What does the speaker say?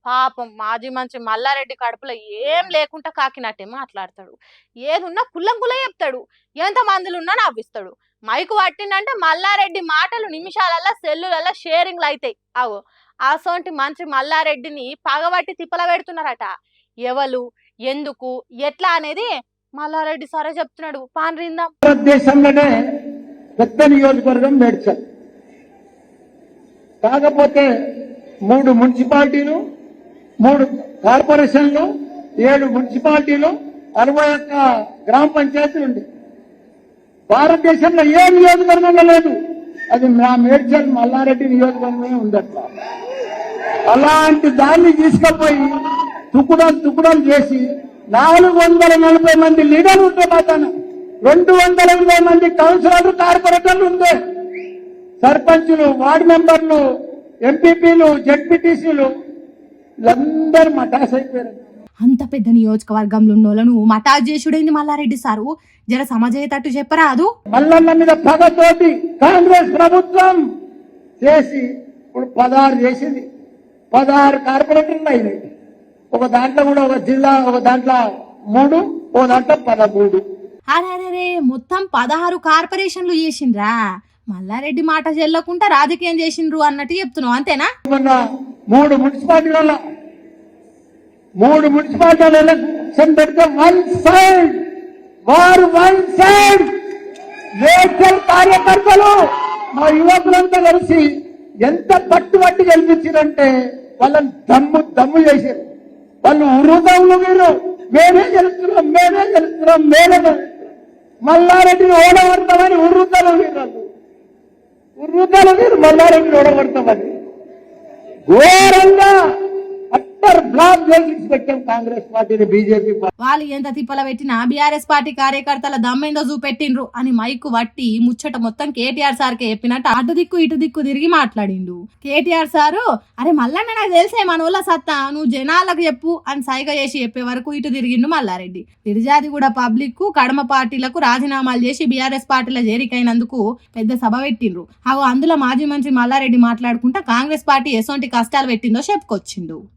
పాపం మాజీ మంత్రి మల్లారెడ్డి కడుపులో ఏం లేకుండా కాకినట్టే మాట్లాడతాడు. ఏదున్నా కుల్లం కుల్ల చెప్తాడు. ఎంత మందులు ఉన్నా నవ్విస్తాడు. మైకు పట్టిందంటే మల్లారెడ్డి మాటలు నిమిషాలల్లా సెల్లులల్లా షేరింగ్లు అవుతాయి. అవు అసోంటి మంత్రి మల్లారెడ్డిని పగబట్టి తిప్పల పెడుతున్నారట. ఎవరు ఎందుకు ఎట్లా అనేది మల్లారెడ్డి సరే చెప్తున్నాడు. పాన్రిందాం. భారతదేశంలోనే పెద్ద నియోజకవర్గం మేడ్చల్. కాకపోతే 3 మున్సిపాలిటీలు, 3 కార్పొరేషన్లు, 7 మున్సిపాలిటీలు, 61 గ్రామ పంచాయతీలు ఉంది. భారతదేశంలో ఏ నియోజకవర్గంలో లేదు. అది మా మేడ్చల్ మల్లారెడ్డి నియోజకవర్గమే ఉందట్ల. అలాంటి దాన్ని తీసుకుపోయి తుకుడలు చేసి 440 మంది లీడర్లు ఉంటే మాత్రం 220 మంది కౌన్సిలర్లు, కార్పొరేటర్లు ఉండే, సర్పంచులు, వార్డు మెంబర్లు, ఎంపీపీలు, జడ్పీటీసీలు వీళ్ళందరూ మటాస్ అయిపోయారు. అంత పెద్ద నియోజకవర్గంలో ఉన్నోళ్ళను మటాస్ చేసుడైంది మల్లారెడ్డి సారు. జర సమజయ్యేటట్టు చెప్పరాదు. మల్లన్న మీద పగతోటి కాంగ్రెస్ ప్రభుత్వం చేసి ఇప్పుడు 16 చేసింది. 16 కార్పొరేటర్లు అయినాయి. ఒక దాంట్లో కూడా ఒక జిల్లా, ఒక దాంట్లో 3, ఒక దాంట్లో 13. అరే మొత్తం 16 కార్పొరేషన్లు చేసిండ్రా. మల్లారెడ్డి మాట చెల్లకుండా రాజకీయం చేసిండ్రు అన్నట్టు చెప్తున్నావు, అంతేనా? 3 మున్సిపాలిటీల ఎలక్షన్ పెడితే వన్ సైడ్ మేడ్చల్ కార్యకర్తలు మా యువకులంతా కలిసి ఎంత పట్టుబట్టి గెలిపించారంటే వాళ్ళని దమ్ము చేశారు. వాళ్ళు ఉరుదవులు వీరు, మేమే గెలుస్తున్నాం. మల్లారెడ్డిని ఓడగొడతామని ఉర్రుతలు వీరు మల్లారెడ్డిని ఓడగొడతామని ఘోరంగా అట్టర్ బ్లాక్ చేసి పెట్టాం కాంగ్రెస్ పార్టీని, బీజేపీ పార్టీ. వాళ్ళు ఎంత తిప్పల పెట్టినా బీఆర్ఎస్ పార్టీ కార్యకర్తల దమ్మేందో చూపెట్టిండ్రు అని మైకు వట్టి ముచ్చట మొత్తం కేటీఆర్ సార్కే చెప్పినట్టు అటు దిక్కు ఇటు దిక్కు తిరిగి మాట్లాడిండు. కేటీఆర్ సారు అరే మల్లన్న నాకు తెలిసే మనోళ్ళ సత్తా, నువ్వు జనాలకు చెప్పు అని సైగ చేసి చెప్పే వరకు ఇటు తిరిగిండు మల్లారెడ్డి. ఫిర్యాది కూడా పబ్లిక్ కడమ పార్టీలకు రాజీనామాలు చేసి బీఆర్ఎస్ పార్టీలో చేరికైనందుకు పెద్ద సభ పెట్టిండ్రు. అందులో మాజీ మంత్రి మల్లారెడ్డి మాట్లాడుకుంటా కాంగ్రెస్ పార్టీ ఎసొంటి కష్టాలు పెట్టిందో చెప్పుకొచ్చిండు.